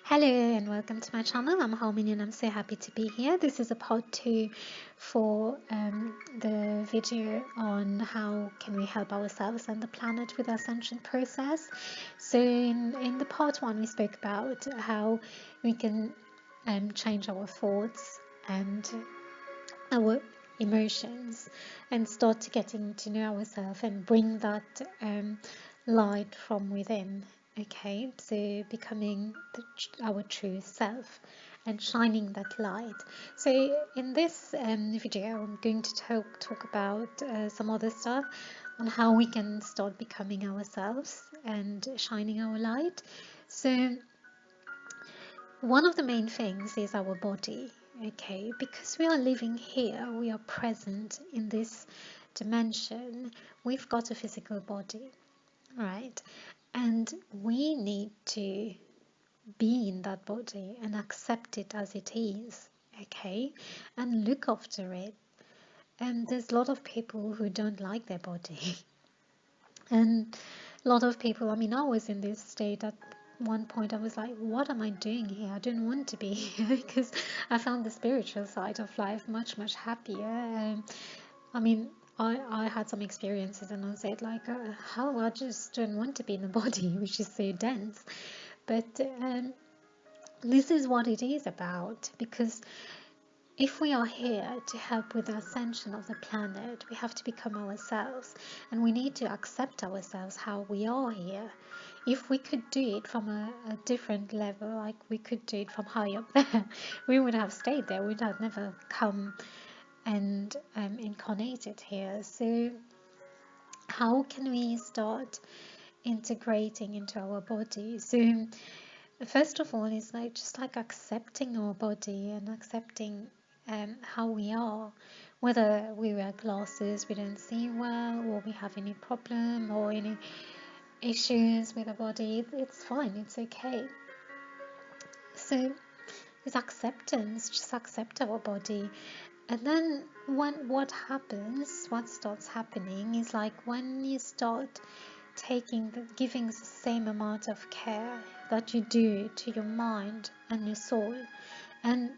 Hello and welcome to my channel. I'm Harmony and I'm so happy to be here. This is a part 2 for the video on how can we help ourselves and the planet with the Ascension process. So in the part 1 we spoke about how we can change our thoughts and our emotions and start getting to know ourselves and bring that light from within. Okay, so becoming our true self and shining that light. So in this video I'm going to talk about some other stuff on how we can start becoming ourselves and shining our light. So one of the main things is our body. Okay, because we are living here, we are present in this dimension, we've got a physical body, right? And we need to be in that body and accept it as it is, okay? And look after it. And there's a lot of people who don't like their body. And a lot of people, I mean, I was in this state at one point. I was like, what am I doing here? I don't want to be here because I found the spiritual side of life much happier. I mean, I had some experiences and I said like, how I just don't want to be in a body which is so dense. But this is what it is about, because if we are here to help with the ascension of the planet, we have to become ourselves and we need to accept ourselves how we are here. If we could do it from a different level, like we could do it from high up there, we would have stayed there, we would have never come and incarnated here. So how can we start integrating into our body? So first of all, it's like just like accepting our body and accepting how we are, whether we wear glasses, we don't see well, or we have any problem or any issues with the body. It's fine, it's okay. So it's acceptance, just accept our body. And then what starts happening is like when you start giving the same amount of care that you do to your mind and your soul and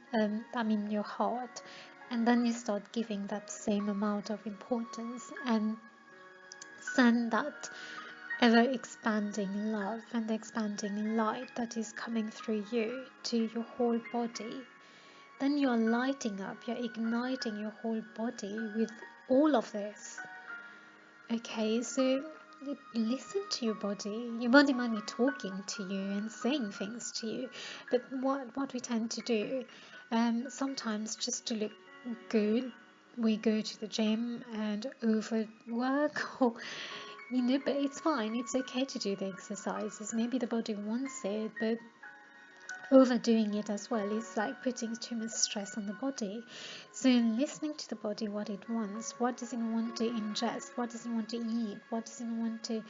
I mean your heart, and then you start giving that same amount of importance and send that ever expanding love and the expanding light that is coming through you to your whole body, then you're lighting up, you're igniting your whole body with all of this. Okay, so listen to your body. Your body might be talking to you and saying things to you, but what we tend to do, sometimes just to look good, we go to the gym and overwork, or but it's fine. It's okay to do the exercises. Maybe the body wants it, but overdoing it as well is like putting too much stress on the body. So listening to the body, what it wants, what does it want to ingest, what does it want to eat, what does it want to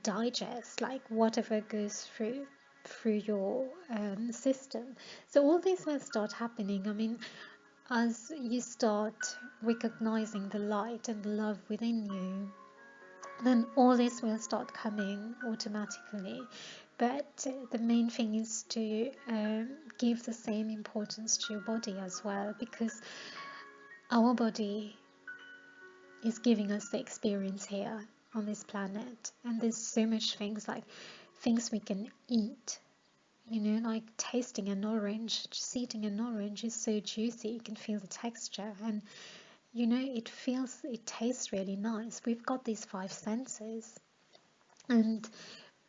digest, like whatever goes through your system. So all this will start happening. I mean, as you start recognizing the light and the love within you, then all this will start coming automatically. But the main thing is to give the same importance to your body as well, because our body is giving us the experience here on this planet, and there's so much things we can eat, like tasting an orange. Just eating an orange is so juicy, you can feel the texture, and it tastes really nice. We've got these 5 senses, and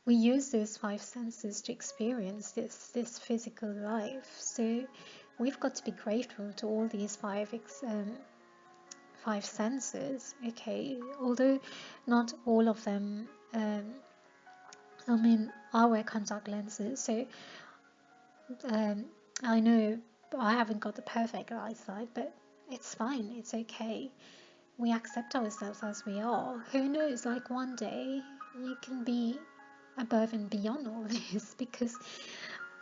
we use those 5 senses to experience this physical life. So we've got to be grateful to all these 5 senses. Okay, although not all of them. I mean, I wear contact lenses, so I know I haven't got the perfect eyesight, but it's fine. It's okay. We accept ourselves as we are. Who knows? Like one day you can be above and beyond all this, because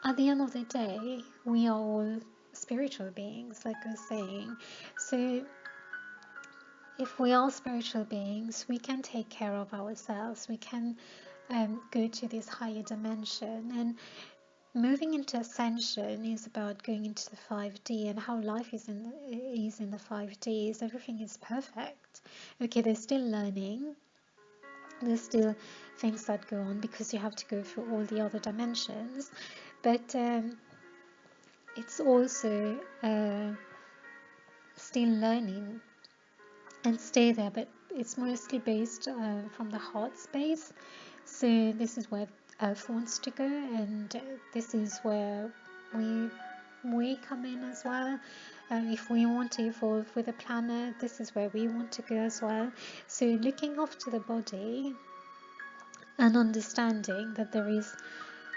at the end of the day we are all spiritual beings, like I was saying. So if we are spiritual beings, we can take care of ourselves, we can go to this higher dimension, and moving into Ascension is about going into the 5D, and how life is in the 5Ds. Everything is perfect. Okay, they're still learning. There's still things that go on because you have to go through all the other dimensions, but it's also still learning and stay there, but it's mostly based from the heart space. So this is where Earth wants to go, and this is where we come in as well. If we want to evolve with the planet, this is where we want to go as well. So looking after the body and understanding that there is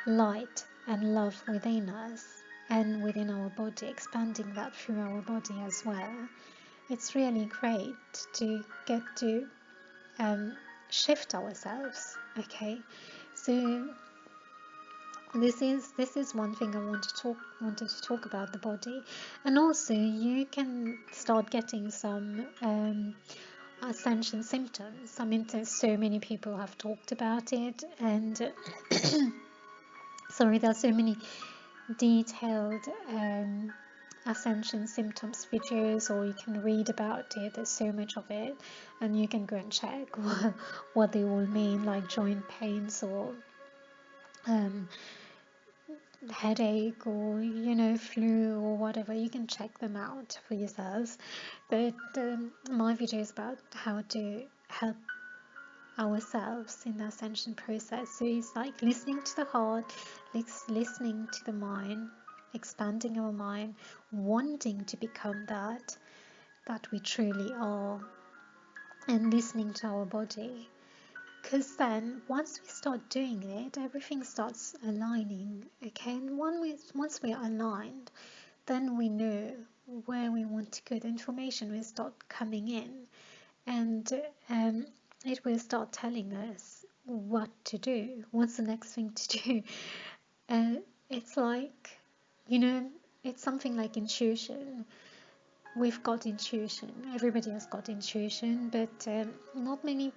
light and love within us and within our body, expanding that through our body as well. It's really great to get to shift ourselves. Okay, so this is one thing I wanted to talk about, the body. And also you can start getting some Ascension symptoms. I mean, so many people have talked about it, and sorry, there are so many detailed Ascension symptoms videos, or you can read about it. There's so much of it, and you can go and check what they all mean, like joint pains or headache, or flu or whatever. You can check them out for yourselves, but my video is about how to help ourselves in the Ascension process. So it's like listening to the heart, listening to the mind, expanding our mind, wanting to become that we truly are, and listening to our body. Because then once we start doing it, everything starts aligning. Okay, and once we're aligned, then we know where we want to go. The information will start coming in, and it will start telling us what to do, what's the next thing to do. It's like, it's something like intuition. We've got intuition, everybody has got intuition, but not many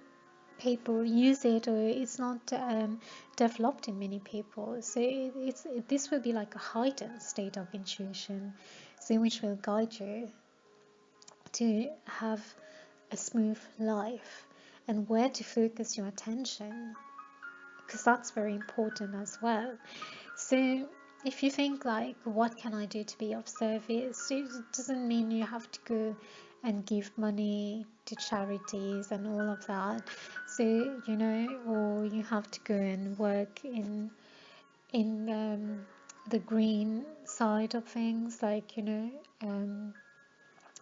people use it, or it's not developed in many people. So this will be like a heightened state of intuition, so which will guide you to have a smooth life, and where to focus your attention, because that's very important as well. So if you think like, what can I do to be of service, it doesn't mean you have to go and give money to charities and all of that. So or you have to go and work in the green side of things, like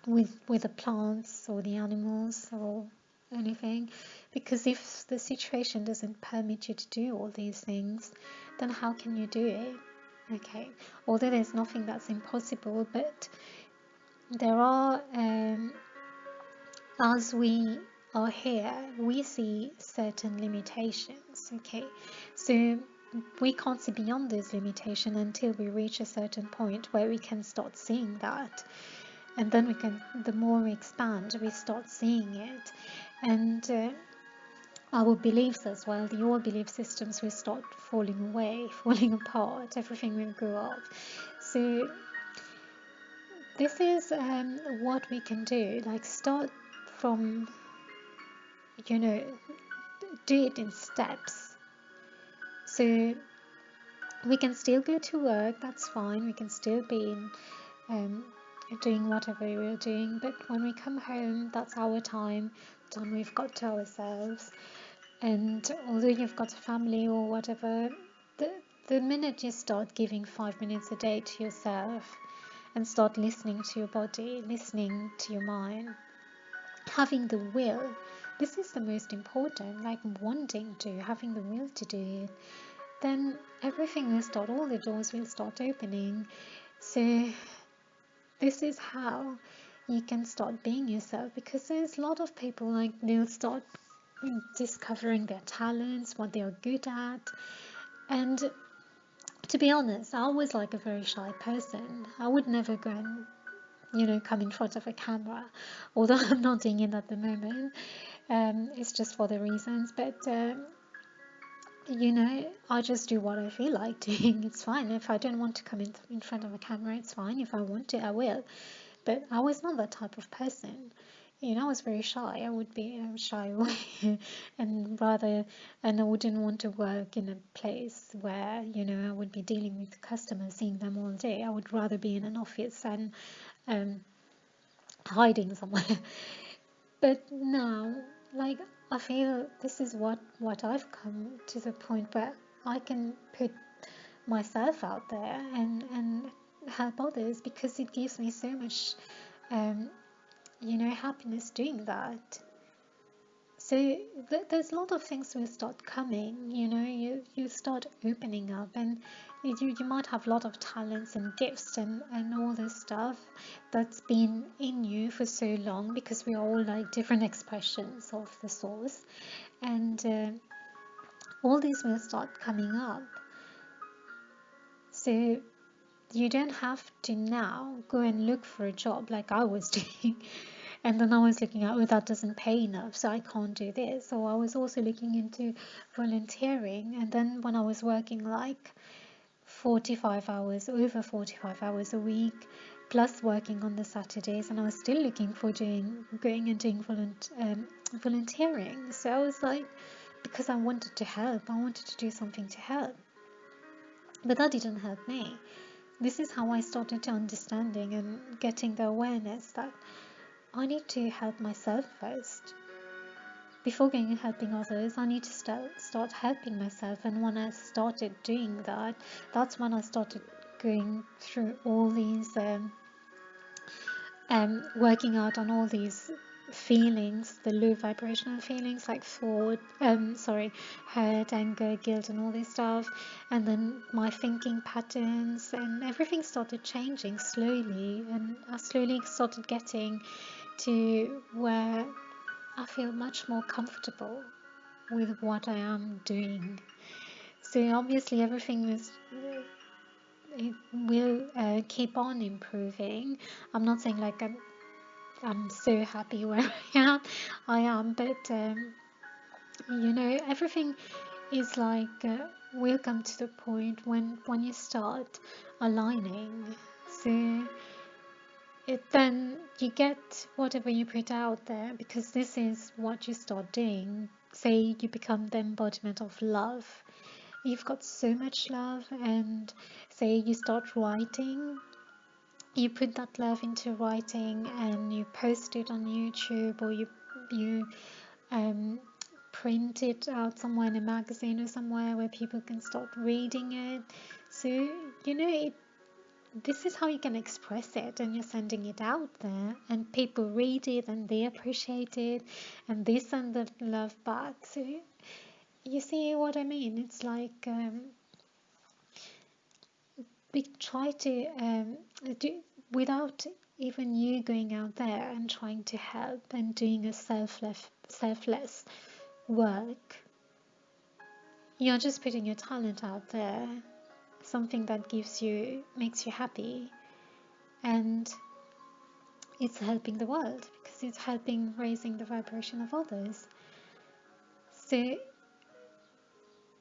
with the plants or the animals or anything, because if the situation doesn't permit you to do all these things, then how can you do it? Okay, although there's nothing that's impossible, but there are as we are here, we see certain limitations. Okay, so we can't see beyond those limitations until we reach a certain point where we can start seeing that. And then we can, the more we expand, we start seeing it. And our beliefs as well, the old belief systems will start falling away, falling apart, everything will go off. So this is what we can do, like start from, do it in steps. So we can still go to work, that's fine, we can still be in doing whatever we're doing, but when we come home, that's our time we've got to ourselves. And although you've got a family or whatever, the minute you start giving 5 minutes a day to yourself and start listening to your body, listening to your mind, having the will, this is the most important, like wanting to, having the will to do it, then everything will start, all the doors will start opening. So this is how you can start being yourself, because there's a lot of people, like they'll start discovering their talents, what they are good at. And to be honest, I was like a very shy person. I would never go and come in front of a camera, although I'm not doing it at the moment. It's just for the reasons, but I just do what I feel like doing. It's fine. If I don't want to come in front of a camera, it's fine. If I want to, I will. But I was not that type of person. I was very shy. I would be shy away and I wouldn't want to work in a place where, I would be dealing with customers, seeing them all day. I would rather be in an office and um, hiding somewhere. But now, like, I feel this is what I've come to the point where I can put myself out there and help others, because it gives me so much um, happiness doing that. So there's a lot of things will start coming. You start opening up, and you might have a lot of talents and gifts and all this stuff that's been in you for so long, because we are all like different expressions of the source, and all these will start coming up. So you don't have to now go and look for a job like I was doing. And then I was looking at, oh, that doesn't pay enough, so I can't do this. So I was also looking into volunteering. And then when I was working like 45 hours, over 45 hours a week, plus working on the Saturdays, and I was still looking for going and doing volunteering. So I was like, because I wanted to help, I wanted to do something to help. But that didn't help me. This is how I started to understanding and getting the awareness that I need to help myself first. Before going and helping others, I need to start helping myself. And when I started doing that, that's when I started going through all these, working out on all these feelings, the low vibrational feelings like hurt, anger, guilt, and all this stuff. And then my thinking patterns and everything started changing slowly. And I slowly started getting to where I feel much more comfortable with what I am doing. So obviously everything it will keep on improving. I'm not saying like I'm so happy where I am, but everything is like will come to the point when you start aligning. So then you get whatever you put out there, because this is what you start doing. Say you become the embodiment of love. You've got so much love, and say you start writing. You put that love into writing and you post it on YouTube, or you print it out somewhere in a magazine or somewhere where people can start reading it. So this is how you can express it, and you're sending it out there, and people read it and they appreciate it, and they send the love back. So you see what I mean? It's like we try to do without even you going out there and trying to help and doing a selfless work. You're just putting your talent out there, something that makes you happy, and it's helping the world, because it's helping raising the vibration of others. So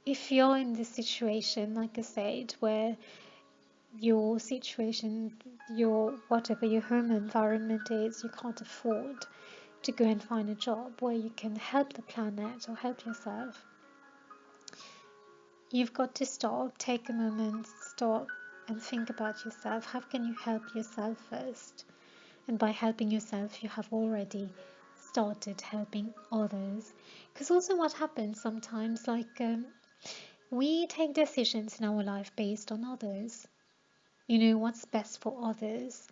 if you're in this situation, like I said, where your situation, whatever your home environment is, you can't afford to go and find a job where you can help the planet or help yourself, you've got to stop, take a moment, stop and think about yourself. How can you help yourself first? And by helping yourself, you have already started helping others. Because also what happens sometimes, like we take decisions in our life based on others. What's best for others.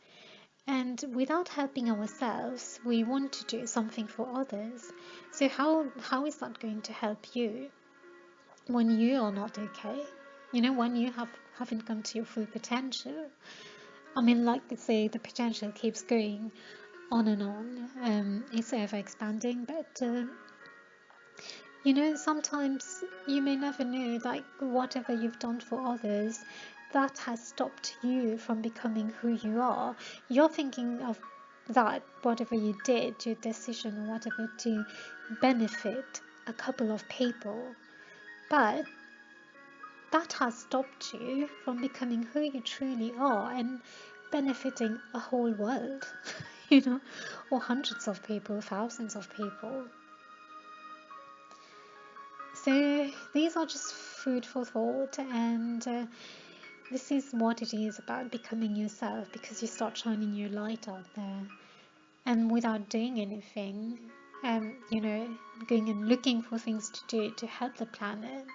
And without helping ourselves, we want to do something for others. So how is that going to help you when you are not okay? When you haven't come to your full potential. I mean, like they say, the potential keeps going on and on. It's ever expanding, but sometimes you may never know, like whatever you've done for others, that has stopped you from becoming who you are. You're thinking of that, whatever you did, your decision or whatever, to benefit a couple of people. But that has stopped you from becoming who you truly are and benefiting a whole world, you know, or hundreds of people, thousands of people. So these are just food for thought, and this is what it is about becoming yourself, because you start shining your light out there, and without doing anything, you know, going and looking for things to do to help the planet.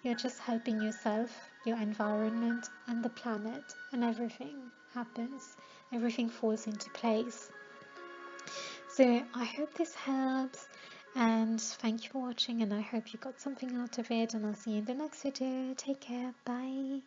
You're just helping yourself, your environment, and the planet, and everything happens. Everything falls into place. So I hope this helps, and thank you for watching, and I hope you got something out of it, and I'll see you in the next video. Take care. Bye.